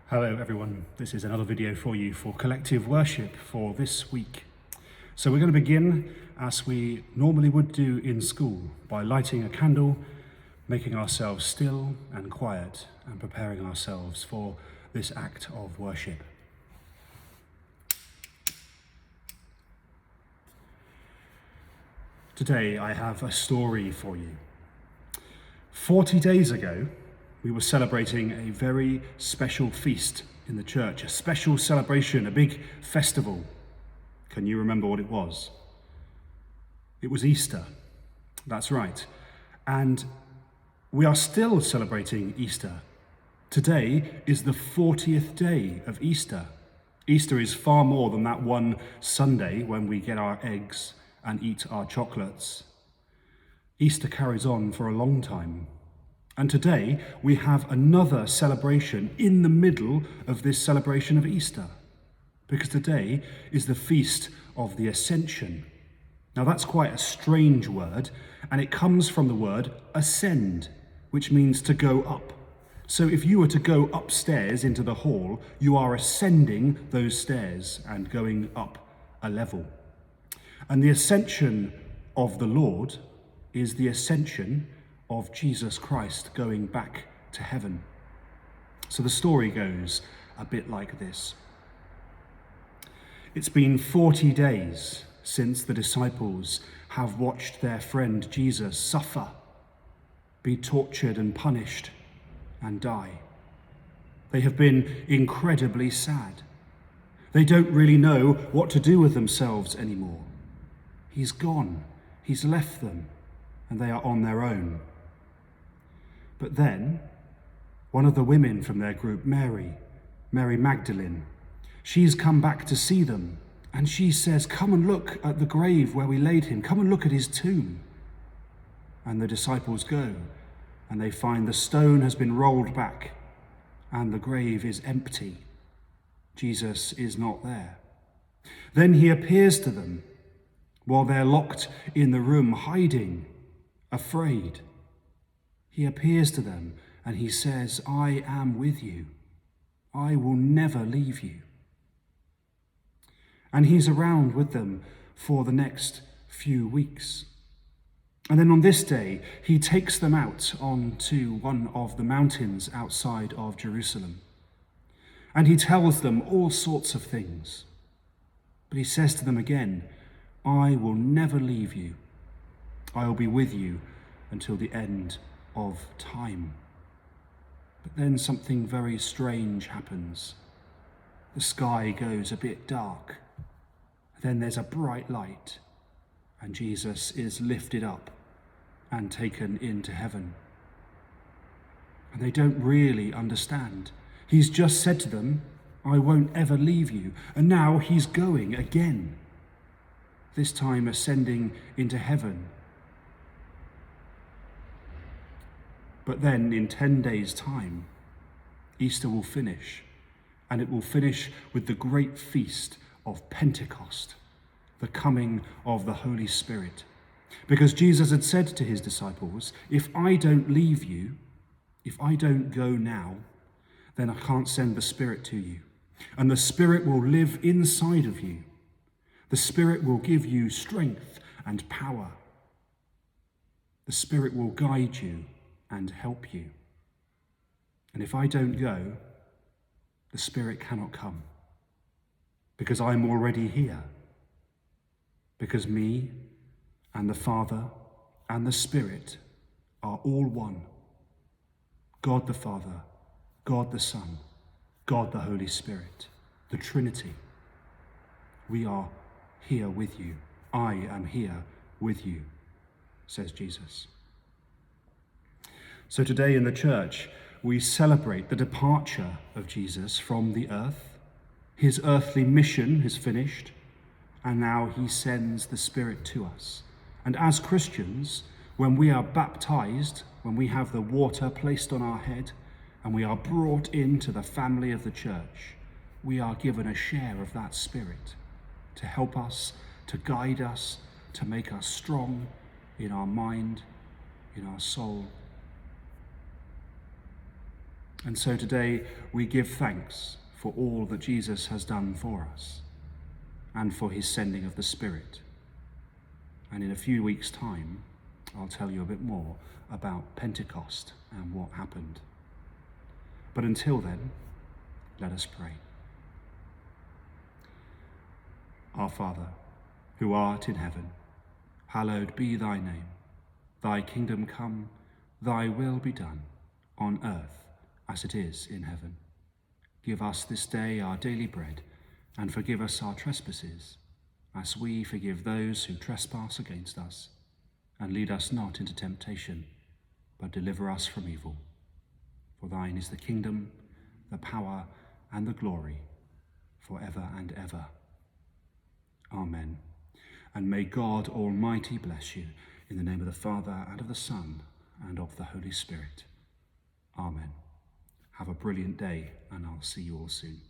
Hello everyone, this is another video for you for collective worship for this week. So we're going to begin as we normally would do in school by lighting a candle, making ourselves still and quiet and preparing ourselves for this act of worship. Today I have a story for you. 40 days ago, we were celebrating a very special feast in the church, a special celebration, a big festival. Can you remember what it was? It was Easter. That's right. And we are still celebrating Easter. Today is the 40th day of Easter. Easter is far more than that one Sunday when we get our eggs and eat our chocolates. Easter carries on for a long time. And today we have another celebration in the middle of this celebration of Easter, because today is the feast of the Ascension. Now that's quite a strange word, and it comes from the word ascend, which means to go up. So if you were to go upstairs into the hall, you are ascending those stairs and going up a level. And the ascension of the Lord is the ascension of Jesus Christ going back to heaven. So the story goes a bit like this. It's been 40 days since the disciples have watched their friend Jesus suffer, be tortured and punished, and die. They have been incredibly sad. They don't really know what to do with themselves anymore. He's gone, he's left them, and they are on their own. But then, one of the women from their group, Mary Magdalene, she's come back to see them, and she says, "Come and look at the grave where we laid him. Come and look at his tomb." And the disciples go, and they find the stone has been rolled back, and the grave is empty. Jesus is not there. Then he appears to them while they're locked in the room, hiding, afraid. He appears to them and he says, "I am with you. I will never leave you." And he's around with them for the next few weeks. And then on this day, he takes them out onto one of the mountains outside of Jerusalem. And he tells them all sorts of things. But he says to them again, "I will never leave you. I will be with you until the end of time." But then something very strange happens. The sky goes a bit dark. Then there's a bright light, and Jesus is lifted up and taken into heaven. And they don't really understand. He's just said to them, "I won't ever leave you." And now he's going again, this time ascending into heaven. But then in 10 days' time, Easter will finish, and it will finish with the great feast of Pentecost, the coming of the Holy Spirit. Because Jesus had said to his disciples, "If I don't leave you, if I don't go now, then I can't send the Spirit to you. And the Spirit will live inside of you. The Spirit will give you strength and power. The Spirit will guide you and help you. And if I don't go, the Spirit cannot come, because I'm already here. Because me and the Father and the Spirit are all one. God the Father, God the Son, God the Holy Spirit, the Trinity. We are here with you. I am here with you," says Jesus. So today in the church, we celebrate the departure of Jesus from the earth. His earthly mission is finished, and now he sends the Spirit to us. And as Christians, when we are baptized, when we have the water placed on our head, and we are brought into the family of the church, we are given a share of that Spirit to help us, to guide us, to make us strong in our mind, in our soul. And so today we give thanks for all that Jesus has done for us and for his sending of the Spirit. And in a few weeks' time, I'll tell you a bit more about Pentecost and what happened. But until then, let us pray. Our Father, who art in heaven, hallowed be thy name. Thy kingdom come, thy will be done, on earth as it is in heaven. Give us this day our daily bread, and forgive us our trespasses, as we forgive those who trespass against us. And lead us not into temptation, but deliver us from evil. For thine is the kingdom, the power, and the glory, forever and ever. Amen. And may God Almighty bless you, in the name of the Father, and of the Son, and of the Holy Spirit. Amen. Have a brilliant day, and I'll see you all soon.